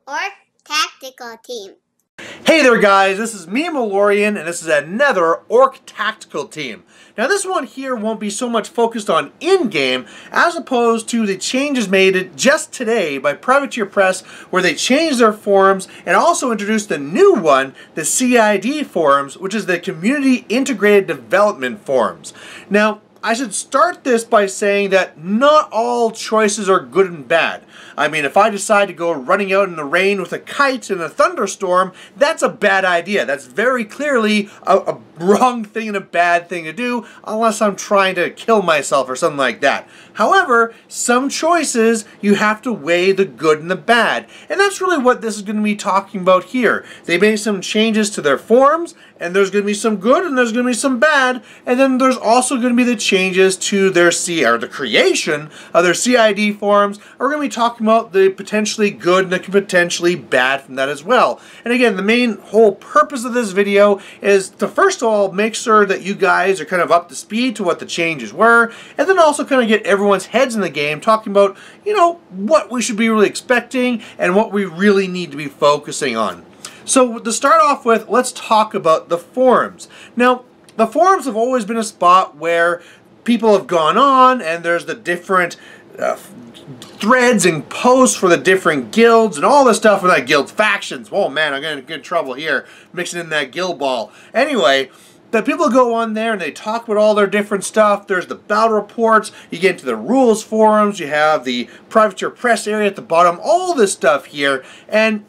or tactical team. Hey there guys, this is me, Malorian, and this is another Orc Tactical Team. Now this one here won't be so much focused on in-game as opposed to the changes made just today by Privateer Press, where they changed their forums and also introduced a new one, the CID forums, which is the Community Integrated Development forums. Now I should start this by saying that not all choices are good and bad. I mean, if I decide to go running out in the rain with a kite in a thunderstorm, that's a bad idea. That's very clearly a wrong thing and a bad thing to do, unless I'm trying to kill myself or something like that. However, some choices, you have to weigh the good and the bad. And that's really what this is going to be talking about here. They made some changes to their forums, and there's going to be some good and there's going to be some bad, and then there's also going to be the changes to their the creation of their CID forums. We're going to be talking about the potentially good and the potentially bad from that as well. And again, the main whole purpose of this video is to first of all make sure that you guys are kind of up to speed to what the changes were, and then also kind of get everyone's heads in the game talking about, you know, what we should be really expecting and what we really need to be focusing on. So to start off with, let's talk about the forums. Now, the forums have always been a spot where people have gone on and there's the different threads and posts for the different guilds and all this stuff for that guild factions. Oh man, I'm going to get in trouble here mixing in that guild ball. Anyway, the people go on there and they talk about all their different stuff. There's the battle reports, you get into the rules forums, you have the Privateer Press area at the bottom, all this stuff here. And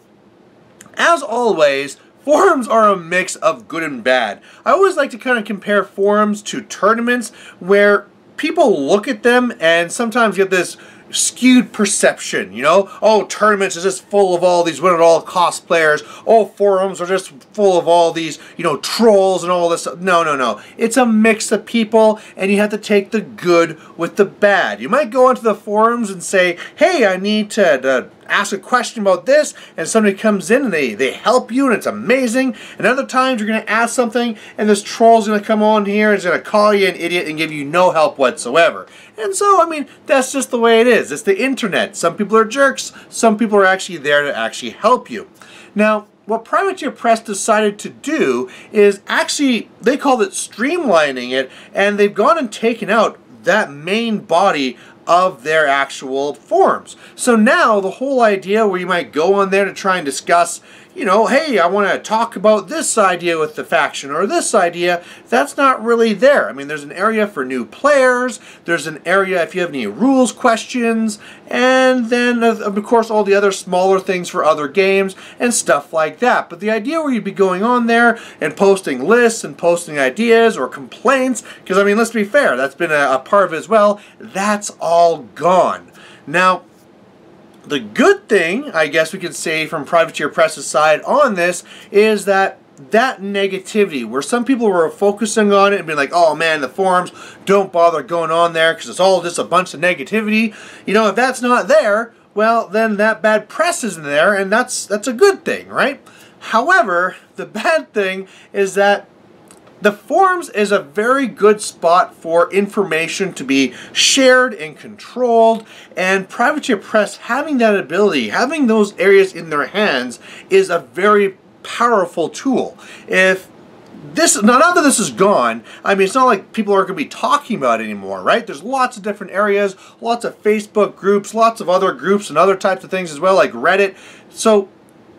as always, forums are a mix of good and bad. I always like to kind of compare forums to tournaments where people look at them and sometimes get this skewed perception, you know? Oh, tournaments is just full of all these win-at-all cost players. Oh, forums are just full of all these, you know, trolls and all this. No, no, no. It's a mix of people, and you have to take the good with the bad. You might go onto the forums and say, hey, I need to ask a question about this, and somebody comes in and they help you and it's amazing. And other times you're going to ask something and this troll's going to come on here and is going to call you an idiot and give you no help whatsoever. And so, I mean, that's just the way it is. It's the internet. Some people are jerks, some people are actually there to actually help you. Now, what Privateer Press decided to do is actually, they called it streamlining it, and they've gone and taken out that main body of their actual forums. So now the whole idea where you might go on there to try and discuss, you know, hey, I want to talk about this idea with the faction or this idea, that's not really there. I mean, there's an area for new players, there's an area if you have any rules questions, and then of course all the other smaller things for other games and stuff like that. But the idea where you'd be going on there and posting lists and posting ideas or complaints, because I mean, let's be fair, that's been a part of it as well, that's all gone. Now, the good thing, I guess we could say from Privateer Press's side on this, is that negativity, where some people were focusing on it and being like, oh man, the forums, don't bother going on there because it's all just a bunch of negativity. You know, if that's not there, well, then that bad press isn't there, and that's a good thing, right? However, the bad thing is that the forums is a very good spot for information to be shared and controlled, and Privateer Press having that ability, having those areas in their hands, is a very powerful tool. If this, now that this is gone, I mean, it's not like people aren't going to be talking about it anymore, right? There's lots of different areas, lots of Facebook groups, lots of other groups and other types of things as well, like Reddit. So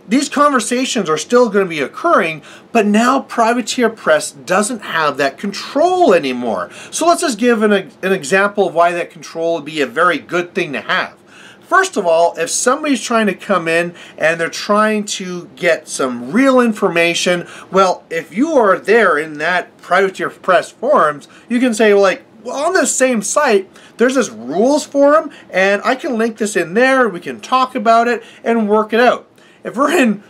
these conversations are still going to be occurring, but now Privateer Press doesn't have that control anymore. So let's just give an example of why that control would be a very good thing to have. First of all, if somebody's trying to come in and they're trying to get some real information, well, if you are there in that Privateer Press forums, you can say, like, well, on this same site, there's this rules forum, and I can link this in there, we can talk about it and work it out. If we're in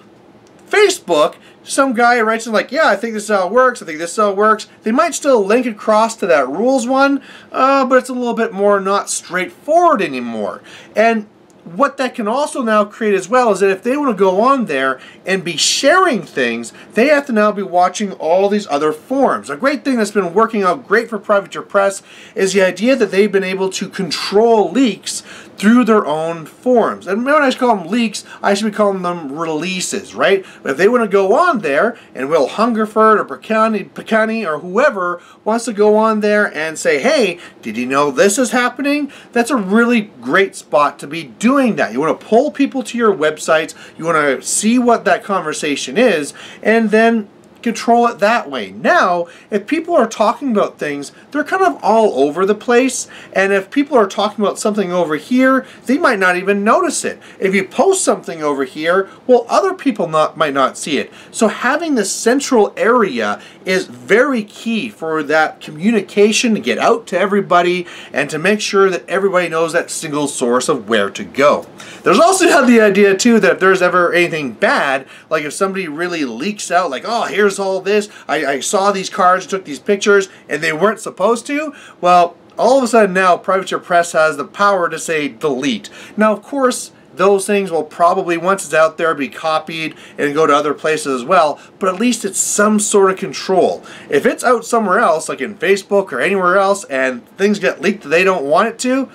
Facebook, some guy writes in like, yeah, I think this is how it works, I think this is how it works. They might still link across to that rules one, but it's a little bit more not straightforward anymore. And what that can also now create as well is that if they want to go on there and be sharing things, they have to now be watching all these other forums. A great thing that's been working out great for Privateer Press is the idea that they've been able to control leaks through their own forums. And when I call them leaks, I should be calling them releases, right? If they want to go on there, and Will Hungerford or Picani or whoever wants to go on there and say, hey, did you know this is happening? That's a really great spot to be doing that. You want to pull people to your websites, you want to see what that conversation is, and then control it that way. Now, if people are talking about things, they're kind of all over the place, and if people are talking about something over here, they might not even notice it. If you post something over here, well, other people might not see it. So having this central area is very key for that communication to get out to everybody and to make sure that everybody knows that single source of where to go. There's also the idea too that if there's ever anything bad, like if somebody really leaks out, like, oh, here's all this, I saw these cards, took these pictures, and they weren't supposed to, well, all of a sudden now Privateer Press has the power to say delete. Now, of course, those things will probably, once it's out there, be copied and go to other places as well, but at least it's some sort of control. If it's out somewhere else, like in Facebook or anywhere else, and things get leaked that they don't want it to,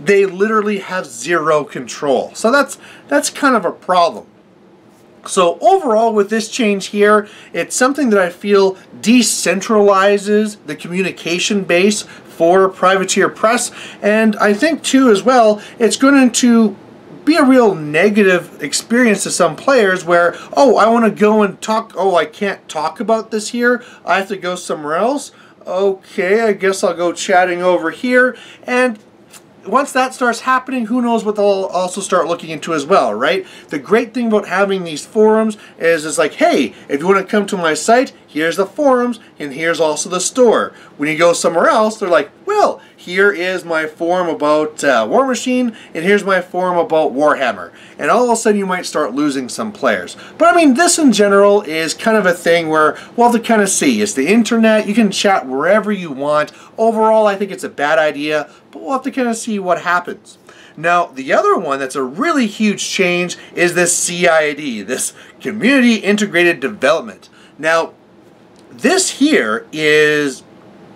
they literally have zero control. So that's kind of a problem. So overall with this change here, it's something that I feel decentralizes the communication base for Privateer Press, and I think too as well, it's going to be a real negative experience to some players where, oh, I want to go and talk, oh, I can't talk about this here, I have to go somewhere else. Okay, I guess I'll go chatting over here, and once that starts happening, who knows what they'll also start looking into as well, right? The great thing about having these forums is it's like, hey, if you want to come to my site, here's the forums, and here's also the store. When you go somewhere else, they're like, well, here is my forum about War Machine, and here's my forum about Warhammer. And all of a sudden you might start losing some players. But I mean, this in general is kind of a thing where we'll have to kind of see. It's the internet, you can chat wherever you want. Overall, I think it's a bad idea, but we'll have to kind of see what happens. Now, the other one that's a really huge change is this CID, this Community Integrated Development. Now, this here is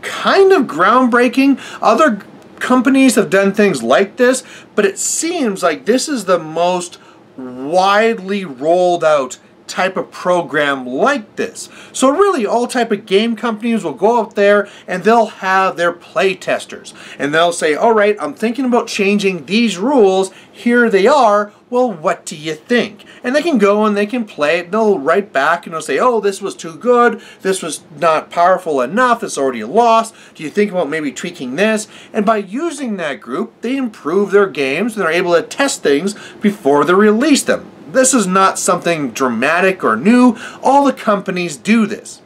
kind of groundbreaking. Other companies have done things like this, but it seems like this is the most widely rolled out type of program like this. So really all type of game companies will go out there and they'll have their play testers and they'll say, all right, I'm thinking about changing these rules, here they are, well, what do you think? And they can go and they can play it, they'll write back and they'll say, oh, this was too good, this was not powerful enough, it's already lost, do you think about maybe tweaking this? And by using that group, they improve their games and they're able to test things before they release them. This is not something dramatic or new. All the companies do this.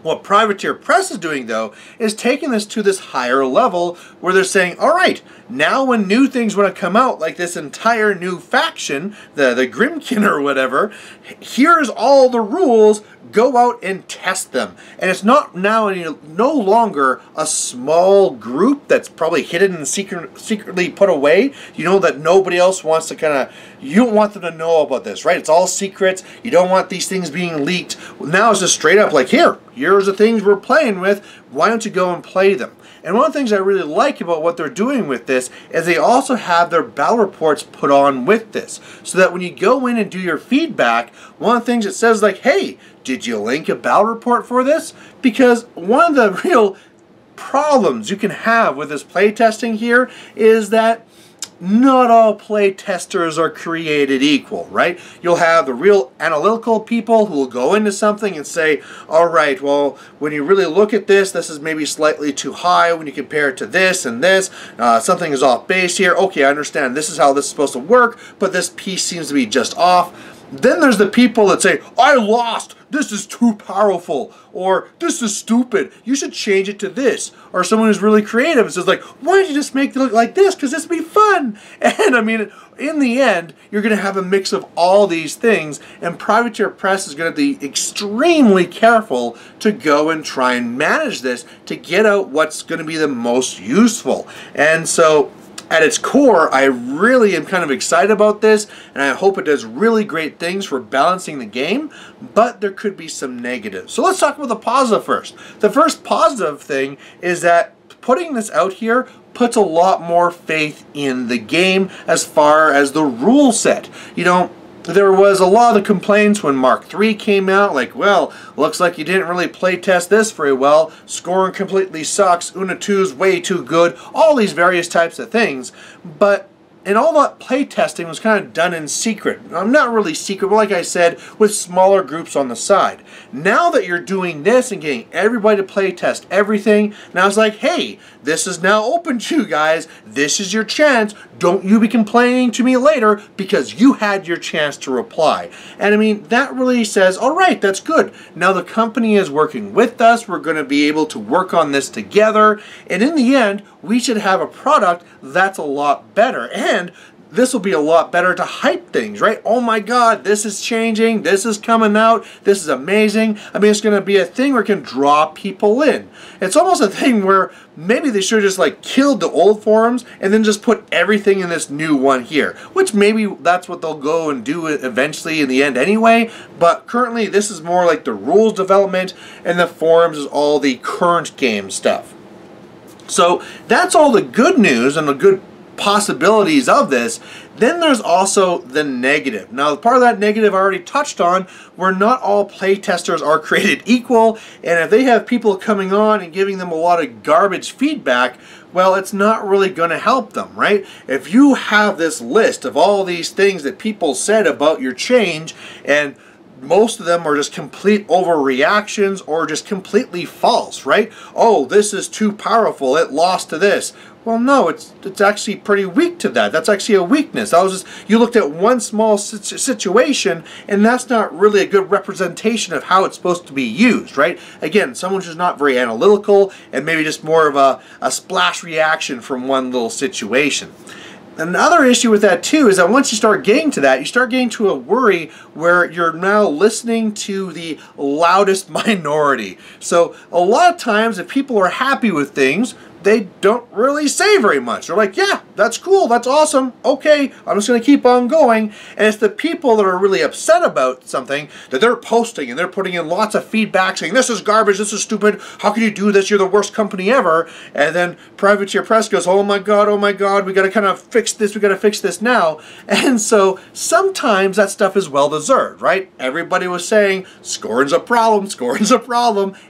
What Privateer Press is doing, though, is taking this to this higher level where they're saying, all right, now when new things want to come out, like this entire new faction, the Grimkin or whatever, here's all the rules, go out and test them. And it's not now no longer a small group that's probably hidden and secretly put away. You know that nobody else wants to you don't want them to know about this, right? It's all secrets. You don't want these things being leaked. Now it's just straight up like, here's the things we're playing with. Why don't you go and play them? And one of the things I really like about what they're doing with this is they also have their battle reports put on with this. So that when you go in and do your feedback, one of the things it says like, hey, did you link a battle report for this? Because one of the real problems you can have with this playtesting here is that not all play testers are created equal, right? You'll have the real analytical people who will go into something and say, all right, well, when you really look at this, this is maybe slightly too high when you compare it to this and this. Something is off base here. Okay, I understand. This is how this is supposed to work, but this piece seems to be just off. Then there's the people that say, I lost, this is too powerful, or this is stupid, you should change it to this. Or someone who's really creative and says like, why don't you just make it look like this, because this would be fun. And I mean, in the end, you're going to have a mix of all these things, and Privateer Press is going to be extremely careful to go and try and manage this to get out what's going to be the most useful. And so, at its core, I really am kind of excited about this, and I hope it does really great things for balancing the game, but there could be some negatives. So let's talk about the positive first. The first positive thing is that putting this out here puts a lot more faith in the game as far as the rule set. You know, there was a lot of the complaints when Mark III came out, like, well, looks like you didn't really play test this very well, scoring completely sucks, Una 2's way too good, all these various types of things. But and all that play testing was kind of done in secret. Not really secret, but like I said, with smaller groups on the side. Now that you're doing this and getting everybody to play test everything, now it's like, hey, this is now open to you guys. This is your chance. Don't you be complaining to me later because you had your chance to reply. And I mean, that really says, all right, that's good. Now the company is working with us. We're going to be able to work on this together. And in the end, we should have a product that's a lot better. And this will be a lot better to hype things, right? Oh my God, this is changing. This is coming out. This is amazing. I mean, it's going to be a thing where it can draw people in. It's almost a thing where maybe they should have just like killed the old forums and then just put everything in this new one here, which maybe that's what they'll go and do eventually in the end anyway. But currently, this is more like the rules development, and the forums is all the current game stuff. So that's all the good news and the good possibilities of this. Then there's also the negative. Now, part of that negative I already touched on, where not all playtesters are created equal, and if they have people coming on and giving them a lot of garbage feedback, well, it's not really going to help them, right? If you have this list of all these things that people said about your change, and most of them are just complete overreactions or just completely false, right? Oh, this is too powerful, it lost to this. Well, no, it's actually pretty weak to that. That's actually a weakness. That was just, you looked at one small situation, and that's not really a good representation of how it's supposed to be used, right? Again, someone who's not very analytical and maybe just more of a splash reaction from one little situation. Another issue with that too is that once you start getting to that, you start getting to a worry where you're now listening to the loudest minority. So a lot of times if people are happy with things, they don't really say very much. They're like, yeah, that's cool, that's awesome, okay, I'm just going to keep on going. And it's the people that are really upset about something that they're posting and they're putting in lots of feedback saying, this is garbage, this is stupid, how can you do this, you're the worst company ever. And then Privateer Press goes, oh my god, we got to kind of fix this, we got to fix this now. And so sometimes that stuff is well deserved, right? Everybody was saying, scoring's a problem,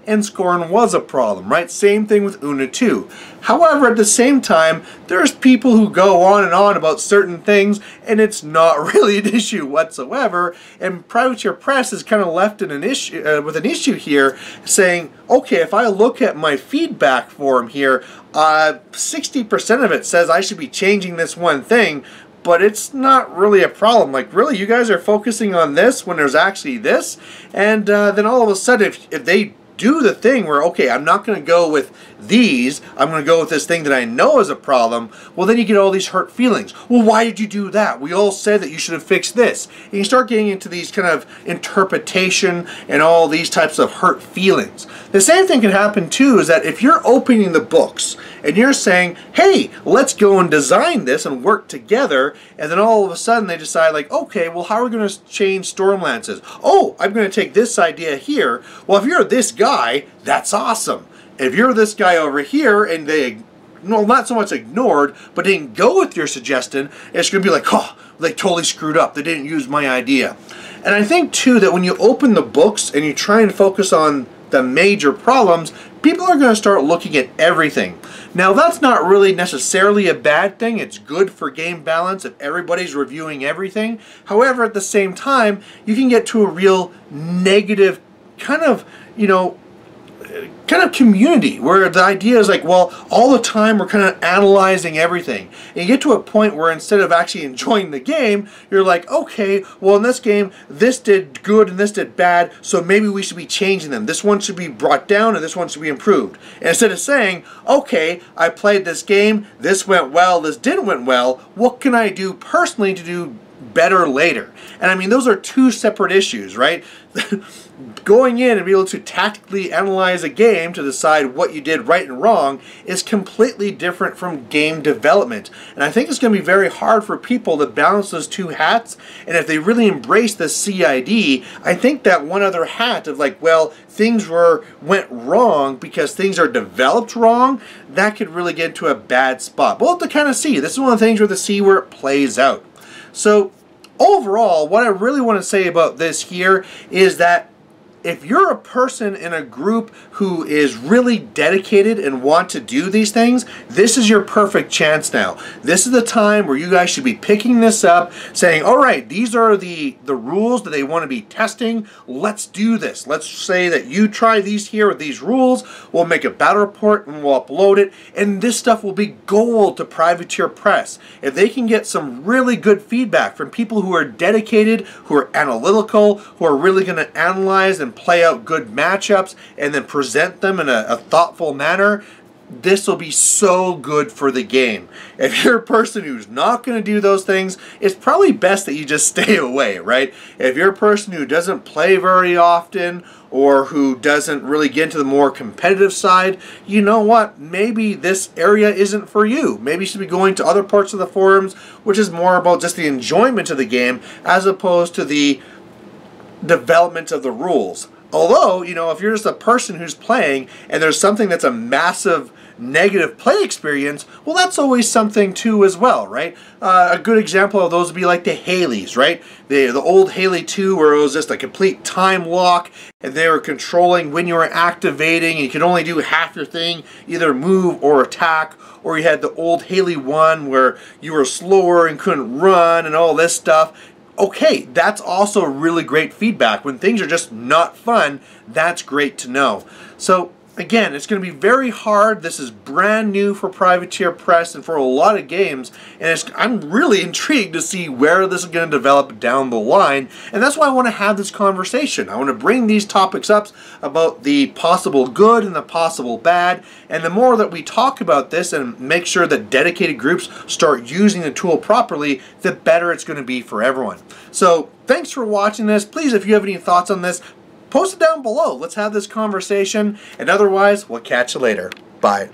and scoring was a problem, right? Same thing with Una 2. However, at the same time, there's people who go on and on about certain things, and it's not really an issue whatsoever. And Privateer Press is kind of left in an issue with an issue here, saying, okay, if I look at my feedback form here, 60% of it says I should be changing this one thing, but it's not really a problem. Like, really, you guys are focusing on this when there's actually this? And then all of a sudden, if they do the thing where, okay, I'm not going to go with these, I'm going to go with this thing that I know is a problem, well, then you get all these hurt feelings. Well, why did you do that? We all said that you should have fixed this. And you start getting into these kind of interpretation and all these types of hurt feelings. The same thing can happen too, is that if you're opening the books and you're saying, hey, let's go and design this and work together, and then all of a sudden they decide, like, okay, well, how are we going to change Stormlances? Oh, I'm going to take this idea here. Well, if you're this guy, that's awesome. If you're this guy over here and they, well, not so much ignored, but didn't go with your suggestion, it's going to be like, oh, they totally screwed up. They didn't use my idea. And I think, too, that when you open the books and you try and focus on the major problems, people are going to start looking at everything. Now, that's not really necessarily a bad thing. It's good for game balance if everybody's reviewing everything. However, at the same time, you can get to a real negative kind of, you know, community where the idea is like, well, all the time we're kind of analyzing everything. And you get to a point where instead of actually enjoying the game, you're like, okay, well, in this game, this did good and this did bad, so maybe we should be changing them. This one should be brought down and this one should be improved. And instead of saying, okay, I played this game, this went well, this didn't went well, what can I do personally to do better later. And I mean, those are two separate issues, right? Going in and be able to tactically analyze a game to decide what you did right and wrong is completely different from game development. And I think it's going to be very hard for people to balance those two hats. And if they really embrace the CID, I think that one other hat of like, well, things went wrong because things are developed wrong, that could really get into a bad spot. But we'll have to kind of see. This is one of the things where to see where it plays out. So overall, what I really want to say about this here is that if you're a person in a group who is really dedicated and want to do these things, this is your perfect chance now. This is the time where you guys should be picking this up, saying, all right, these are the rules that they want to be testing. Let's do this. Let's say that you try these here with these rules. We'll make a battle report and we'll upload it. And this stuff will be gold to Privateer Press. If they can get some really good feedback from people who are dedicated, who are analytical, who are really going to analyze and play out good matchups and then present them in a thoughtful manner, this will be so good for the game. If you're a person who's not going to do those things, it's probably best that you just stay away, right? If you're a person who doesn't play very often or who doesn't really get into the more competitive side, you know what? Maybe this area isn't for you. Maybe you should be going to other parts of the forums, which is more about just the enjoyment of the game as opposed to the development of the rules. Although, you know, if you're just a person who's playing and there's something that's a massive negative play experience, well, that's always something too as well, right? A good example of those would be like the Haleys, right? The old Haley 2 where it was just a complete time lock and they were controlling when you were activating and you could only do half your thing, either move or attack. Or you had the old Haley 1 where you were slower and couldn't run and all this stuff. Okay, that's also really great feedback. When things are just not fun, that's great to know. So again, it's going to be very hard. This is brand new for Privateer Press and for a lot of games, and I'm really intrigued to see where this is going to develop down the line, and that's why I want to have this conversation. I want to bring these topics up about the possible good and the possible bad, and the more that we talk about this and make sure that dedicated groups start using the tool properly, the better it's going to be for everyone. So thanks for watching this. Please, if you have any thoughts on this, post it down below. Let's have this conversation. And otherwise, we'll catch you later. Bye.